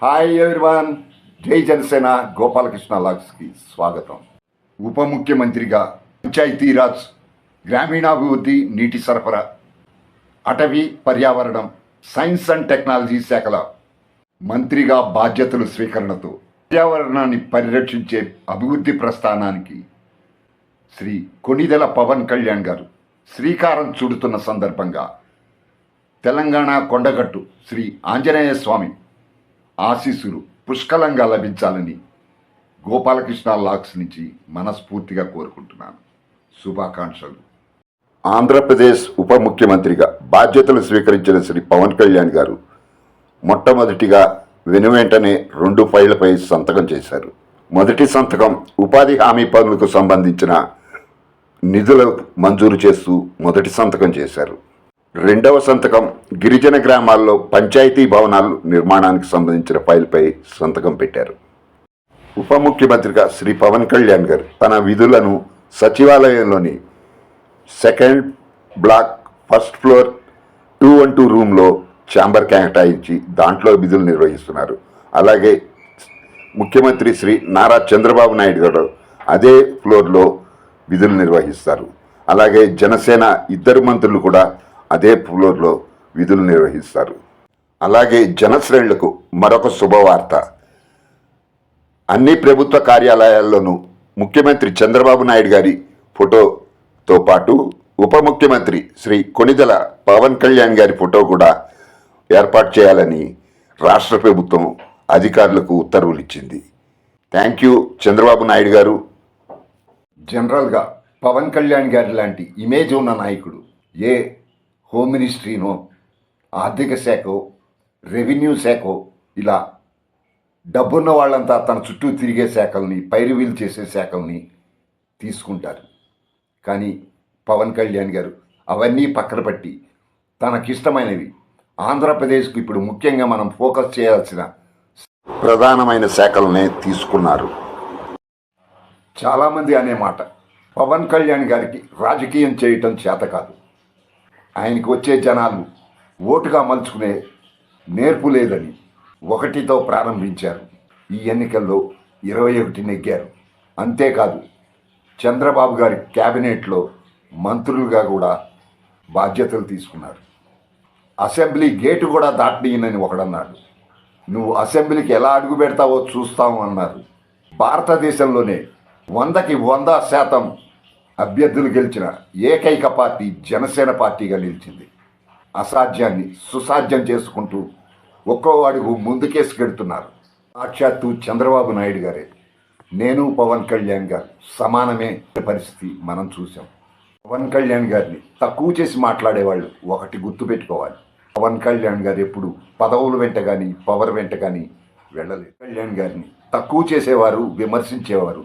Hi everyone, జై జనసేన. గోపాలకృష్ణ లాగ్స్కి స్వాగతం. ఉప ముఖ్యమంత్రిగా పంచాయతీరాజ్, గ్రామీణాభివృద్ధి, నీటి సరఫరా, అటవీ, పర్యావరణం, సైన్స్ అండ్ టెక్నాలజీ శాఖల మంత్రిగా బాధ్యతలు స్వీకరణతో పర్యావరణాన్ని పరిరక్షించే అభివృద్ధి ప్రస్థానానికి శ్రీ కొణిదెల పవన్ కళ్యాణ్ గారు శ్రీకారం చుడుతున్న సందర్భంగా తెలంగాణ కొండగట్టు శ్రీ ఆంజనేయ స్వామి ఆశీస్సులు పుష్కలంగా లభించాలని గోపాలకృష్ణ లాగ్స్ నుంచి మనస్ఫూర్తిగా కోరుకుంటున్నాను. శుభాకాంక్షలు. ఆంధ్రప్రదేశ్ ఉప ముఖ్యమంత్రిగా బాధ్యతలు స్వీకరించిన శ్రీ పవన్ కళ్యాణ్ గారు మొట్టమొదటిగా వెనువెంటనే 2 ఫైళ్లపై సంతకం చేశారు. మొదటి సంతకం ఉపాధి హామీ పనులకు సంబంధించిన నిధులు మంజూరు చేస్తూ మొదటి సంతకం చేశారు. రెండవ సంతకం గిరిజన గ్రామాల్లో పంచాయతీ భవనాలు నిర్మాణానికి సంబంధించిన ఫైల్పై సంతకం పెట్టారు. ఉప ముఖ్యమంత్రిగా శ్రీ పవన్ కళ్యాణ్ గారు తన విధులను సచివాలయంలోని 2nd బ్లాక్ 1st ఫ్లోర్ 212 రూమ్లో ఛాంబర్ కేటాయించి దాంట్లో విధులు నిర్వహిస్తున్నారు. అలాగే ముఖ్యమంత్రి శ్రీ నారా చంద్రబాబు నాయుడు గారు అదే ఫ్లోర్లో విధులు నిర్వహిస్తారు. అలాగే జనసేన 2 మంత్రులు కూడా అదే ఫ్లోర్లో విధులు నిర్వహిస్తారు. అలాగే జనశ్రేణులకు మరొక శుభవార్త. అన్ని ప్రభుత్వ కార్యాలయాల్లోనూ ముఖ్యమంత్రి చంద్రబాబు నాయుడు గారి ఫోటోతో పాటు ఉప ముఖ్యమంత్రి శ్రీ కొణిదెల పవన్ కళ్యాణ్ గారి ఫోటో కూడా ఏర్పాటు చేయాలని రాష్ట్ర ప్రభుత్వం అధికారులకు ఉత్తర్వులు ఇచ్చింది. థ్యాంక్ యూ చంద్రబాబు నాయుడు గారు. జనరల్గా పవన్ కళ్యాణ్ గారి లాంటి ఇమేజ్ ఉన్న నాయకుడు ఏ హోమ్ మినిస్ట్రీనో, ఆర్థిక శాఖో, రెవెన్యూ శాఖో ఇలా డబ్బున్న వాళ్ళంతా తన చుట్టూ తిరిగే శాఖల్ని, పైరువీలు చేసే శాఖల్ని తీసుకుంటారు. కానీ పవన్ కళ్యాణ్ గారు అవన్నీ పక్కన పెట్టి తనకిష్టమైనవి ఆంధ్రప్రదేశ్కు ఇప్పుడు ముఖ్యంగా మనం ఫోకస్ చేయాల్సిన ప్రధానమైన శాఖలనే తీసుకున్నారు. చాలామంది అనే మాట, పవన్ కళ్యాణ్ గారికి రాజకీయం చేయటం చేత కాదు, ఆయనకు వచ్చే జనాలు ఓటుగా మలుచుకునే నేర్పు లేదని 1తో ప్రారంభించారు. ఈ ఎన్నికల్లో 21 నెగ్గారు. అంతేకాదు చంద్రబాబు గారి క్యాబినెట్లో మంత్రులుగా కూడా బాధ్యతలు తీసుకున్నారు. అసెంబ్లీ గేటు కూడా దాటనీయనని ఒకడన్నాడు. నువ్వు అసెంబ్లీకి ఎలా అడుగు పెడతావో చూస్తావు అన్నారు. భారతదేశంలోనే 100కి 100% అభ్యర్థులు గెలిచిన ఏకైక పార్టీ జనసేన పార్టీగా నిలిచింది. అసాధ్యాన్ని సుసాధ్యం చేసుకుంటూ ఒక్కో అడుగు ముందుకేసుకెడుతున్నారు. సాక్షాత్తు చంద్రబాబు నాయుడు గారే నేను పవన్ కళ్యాణ్ గారు సమానమే పరిస్థితి మనం చూసాం. పవన్ కళ్యాణ్ గారిని తక్కువ చేసి మాట్లాడేవాళ్ళు ఒకటి గుర్తుపెట్టుకోవాలి, పవన్ కళ్యాణ్ గారు ఎప్పుడు పదవుల వెంట కానీ పవర్ వెంట కానీ వెళ్ళలేదు. కళ్యాణ్ గారిని తక్కువ చేసేవారు, విమర్శించేవారు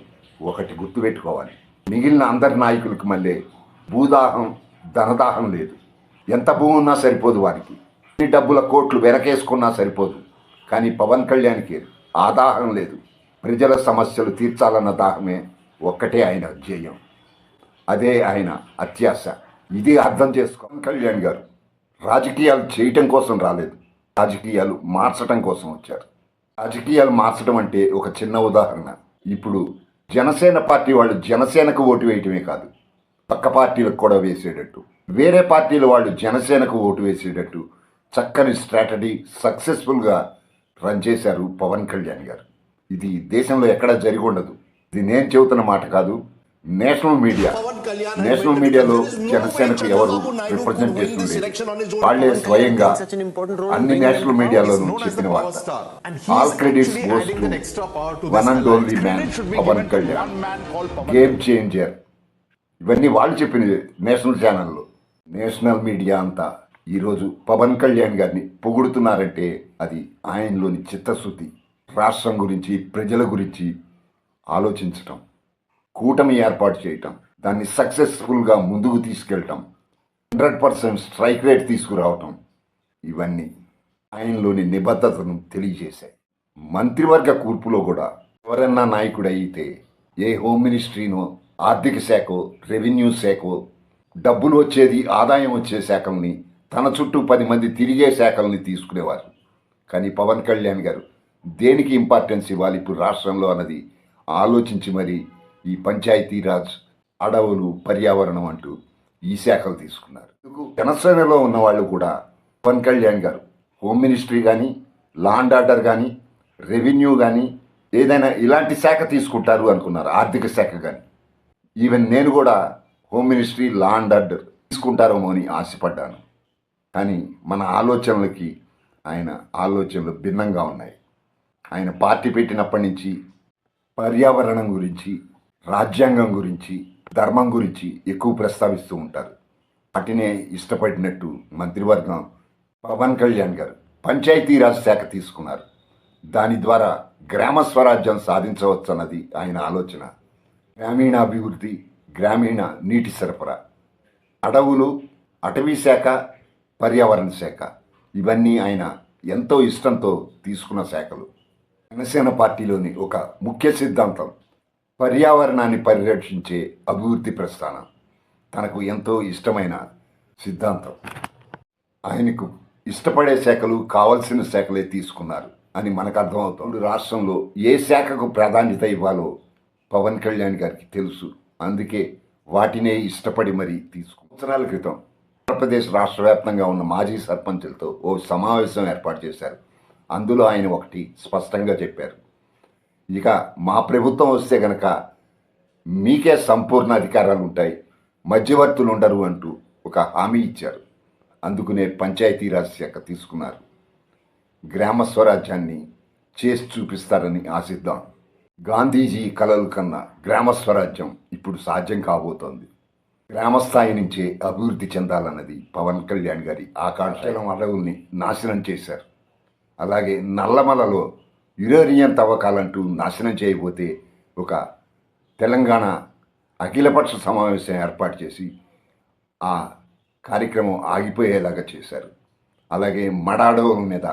ఒకటి గుర్తుపెట్టుకోవాలి, మిగిలిన అందరి నాయకులకి మళ్ళీ భూదాహం ధనదాహం లేదు. ఎంత భూమి ఉన్నా సరిపోదు వారికి, ఎన్ని డబ్బుల కోట్లు వెనకేసుకున్నా సరిపోదు. కానీ పవన్ కళ్యాణ్కి ఆ దాహం లేదు. ప్రజల సమస్యలు తీర్చాలన్న దాహమే ఒక్కటే ఆయన ధ్యేయం, అదే ఆయన అత్యాశ. ఇది అర్థం చేసుకో. పవన్ కళ్యాణ్ గారు రాజకీయాలు చేయటం కోసం రాలేదు, రాజకీయాలు మార్చడం కోసం వచ్చారు. రాజకీయాలు మార్చడం అంటే ఒక చిన్న ఉదాహరణ. ఇప్పుడు జనసేన పార్టీ వాళ్ళు జనసేనకు ఓటు వేయటమే కాదు, పక్క పార్టీలకు కూడా వేసేటట్టు, వేరే పార్టీల వాళ్ళు జనసేనకు ఓటు వేసేటట్టు చక్కని స్ట్రాటజీ సక్సెస్ఫుల్గా రన్ చేశారు పవన్ కళ్యాణ్ గారు. ఇది దేశంలో ఎక్కడా జరిగి ఉండదు. ఇది నేను చెబుతున్న మాట కాదు, నేషనల్ మీడియాలో జనసేనకు ఎవరు రిప్రజెంటేషన్ లేదు. వాళ్ళే స్వయంగా అన్ని నేషనల్ మీడియాలోనూ చెప్పిన వార్త. All credits goes to one and only man Pawan Kalyan, game changer. ఇవన్నీ వాళ్ళు చెప్పినవి నేషనల్ ఛానల్లో. నేషనల్ మీడియా అంతా ఈరోజు పవన్ కళ్యాణ్ గారిని పొగుడుతున్నారంటే అది ఆయనలోని చిత్తశుద్ధి, రాష్ట్రం గురించి ప్రజల గురించి ఆలోచించటం, కూటమి ఏర్పాటు చేయటం, దాన్ని సక్సెస్ఫుల్గా ముందుకు తీసుకెళ్ళటం, 100% స్ట్రైక్ రేట్ తీసుకురావటం, ఇవన్నీ ఆయనలోని నిబద్ధతను తెలియజేశాయి. మంత్రివర్గ కూర్పులో కూడా ఎవరన్నా నాయకుడు అయితే ఏ హోమ్ మినిస్ట్రీనో, ఆర్థిక శాఖో, రెవెన్యూ శాఖో, డబ్బులు వచ్చేది ఆదాయం వచ్చే శాఖల్ని, తన చుట్టూ 10 మంది తిరిగే శాఖల్ని తీసుకునేవారు. కానీ పవన్ కళ్యాణ్ గారు దేనికి ఇంపార్టెన్స్ ఇవ్వాలి ఇప్పుడు రాష్ట్రంలో అన్నది ఆలోచించి మరి ఈ పంచాయతీరాజ్, అడవులు, పర్యావరణం అంటూ ఈ శాఖలు తీసుకున్నారు. జనసేనలో ఉన్న వాళ్ళు కూడా పవన్ కళ్యాణ్ గారు హోమ్ మినిస్ట్రీ కానీ, లా అండ్ ఆర్డర్ కానీ, రెవెన్యూ కానీ ఏదైనా ఇలాంటి శాఖ తీసుకుంటారు అనుకున్నారు, ఆర్థిక శాఖ కానీ. ఈవెన్ నేను కూడా home ministry, law and order తీసుకుంటారేమో అని ఆశపడ్డాను. కానీ మన ఆలోచనలకి ఆయన ఆలోచనలు భిన్నంగా ఉన్నాయి. ఆయన పార్టీ పెట్టినప్పటి నుంచి పర్యావరణం గురించి, రాజ్యాంగం గురించి, ధర్మం గురించి ఎక్కువ ప్రస్తావిస్తూ ఉంటారు. వాటినే ఇష్టపడినట్టు మంత్రివర్గం పవన్ కళ్యాణ్ గారు పంచాయతీరాజ్ శాఖ తీసుకున్నారు. దాని ద్వారా గ్రామ స్వరాజ్యం సాధించవచ్చన్నది ఆయన ఆలోచన. గ్రామీణాభివృద్ధి, గ్రామీణ నీటి సరఫరా, అడవులు, అటవీ శాఖ, పర్యావరణ శాఖ ఇవన్నీ ఆయన ఎంతో ఇష్టంతో తీసుకున్న శాఖలు. జనసేన పార్టీలోని ఒక ముఖ్య సిద్ధాంతం పర్యావరణాన్ని పరిరక్షించే అభివృద్ధి ప్రస్థానం. తనకు ఎంతో ఇష్టమైన సిద్ధాంతం. ఆయనకు ఇష్టపడే శాఖలు, కావలసిన శాఖలే తీసుకున్నారు అని మనకు అర్థమవుతుంది. రాష్ట్రంలో ఏ శాఖకు ప్రాధాన్యత ఇవ్వాలో పవన్ కళ్యాణ్ గారికి తెలుసు. అందుకే వాటినే ఇష్టపడి మరీ సంవత్సరాల క్రితం ఆంధ్రప్రదేశ్ రాష్ట్ర వ్యాప్తంగా ఉన్న మాజీ సర్పంచులతో ఓ సమావేశం ఏర్పాటు చేశారు. అందులో ఆయన ఒకటి స్పష్టంగా చెప్పారు. ఇక మా ప్రభుత్వం వస్తే గనక మీకే సంపూర్ణ అధికారాలు ఉంటాయి, మధ్యవర్తులు ఉండరు అంటూ ఒక హామీ ఇచ్చారు. అందుకునే పంచాయతీరాజ్ శాఖ తీసుకున్నారు. గ్రామ స్వరాజ్యాన్ని చేసి చూపిస్తారని ఆశిద్దాం. గాంధీజీ కలలు కన్నా గ్రామ స్వరాజ్యం ఇప్పుడు సాధ్యం కాబోతోంది. గ్రామస్థాయి నుంచే అభివృద్ధి చెందాలన్నది పవన్ కళ్యాణ్ గారి ఆకాంక్ష. అడవుల్ని నాశనం చేశారు. అలాగే నల్లమలలో యురేనియం తవ్వకాలంటూ నాశనం చేయబోతే ఒక తెలంగాణ అఖిలపక్ష సమావేశం ఏర్పాటు చేసి ఆ కార్యక్రమం ఆగిపోయేలాగా చేశారు. అలాగే మడాడవుల మీద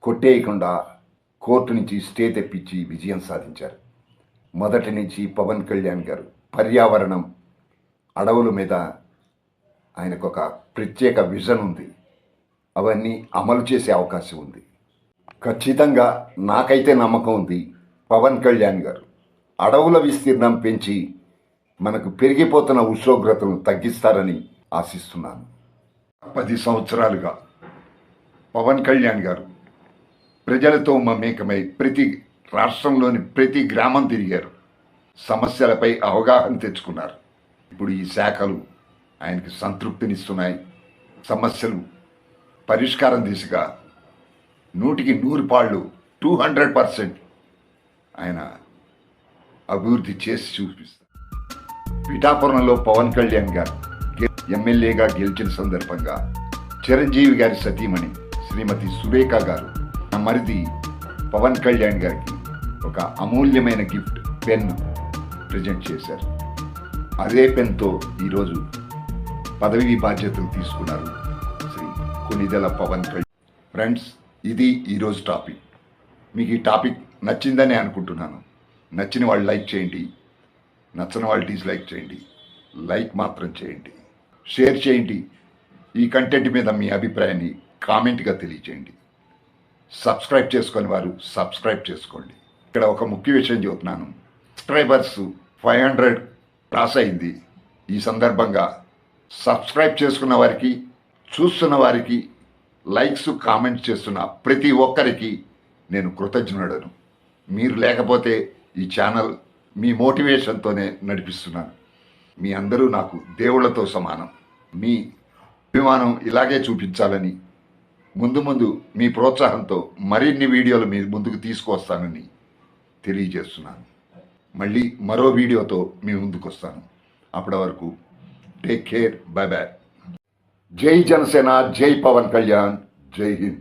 కొట్టేయకుండా కోర్టు నుంచి స్టే తెప్పించి విజయం సాధించారు. మొదటి నుంచి పవన్ కళ్యాణ్ గారు పర్యావరణం, అడవుల మీద ఆయనకు ఒక ప్రత్యేక విజన్ ఉంది. అవన్నీ అమలు చేసే అవకాశం ఉంది. ఖచ్చితంగా నాకైతే నమ్మకం ఉంది, పవన్ కళ్యాణ్ గారు అడవుల విస్తీర్ణం పెంచి మనకు పెరిగిపోతున్న ఉష్ణోగ్రతను తగ్గిస్తారని ఆశిస్తున్నాను. 10 సంవత్సరాలుగా పవన్ కళ్యాణ్ గారు ప్రజలతో మమేకమై రాష్ట్రంలోని ప్రతి గ్రామం తిరిగారు. సమస్యలపై అవగాహన తెచ్చుకున్నారు. ఇప్పుడు ఈ శాఖలు ఆయనకి సంతృప్తినిస్తున్నాయి. సమస్యలు పరిష్కారం దిశగా 100% 200% ఆయన అభివృద్ధి చేసి చూపిస్తారు. పిఠాపురంలో పవన్ కళ్యాణ్ గారు ఎమ్మెల్యేగా గెలిచిన సందర్భంగా చిరంజీవి గారి సతీమణి శ్రీమతి సురేఖ గారు మరిది పవన్ కళ్యాణ్ గారికి ఒక అమూల్యమైన గిఫ్ట్ పెన్ ప్రజెంట్ చేశారు. అదే పెన్తో ఈరోజు పదవి బాధ్యతలు తీసుకున్నారు శ్రీ కొనిదెల పవన్ కళ్యాణ్. ఫ్రెండ్స్, ఇది ఈరోజు టాపిక్. మీకు ఈ టాపిక్ నచ్చిందని అనుకుంటున్నాను. నచ్చిన వాళ్ళు లైక్ చేయండి, నచ్చని వాళ్ళు డిస్లైక్ చేయండి. లైక్ మాత్రం చేయండి, షేర్ చేయండి. ఈ కంటెంట్ మీద మీ అభిప్రాయాన్ని కామెంట్గా తెలియచేయండి. సబ్స్క్రైబ్ చేసుకొని వారు సబ్స్క్రైబ్ చేసుకోండి. ఇక్కడ ఒక ముఖ్య విషయం చెబుతున్నాను. సబ్స్క్రైబర్స్ 500 క్రాస్ అయింది. ఈ సందర్భంగా సబ్స్క్రైబ్ చేసుకున్న వారికి, చూస్తున్న వారికి, లైక్స్, కామెంట్స్ చేస్తున్న ప్రతి ఒక్కరికి నేను కృతజ్ఞుడను. మీరు లేకపోతే ఈ ఛానల్ మీ మోటివేషన్తోనే నడిపిస్తున్నాను. మీ అందరూ నాకు దేవుళ్లతో సమానం. మీ అభిమానం ఇలాగే చూపించాలని, ముందు మీ ప్రోత్సాహంతో మరిన్ని వీడియోలు మీ ముందుకు తీసుకువస్తానని తెలియజేస్తున్నాను. మళ్ళీ మరో వీడియోతో మీ ముందుకు వస్తాను. అప్పటి వరకు టేక్ కేర్, బై బాయ్. జై జనసేన, జై పవన్ కళ్యాణ్, జై హింద్.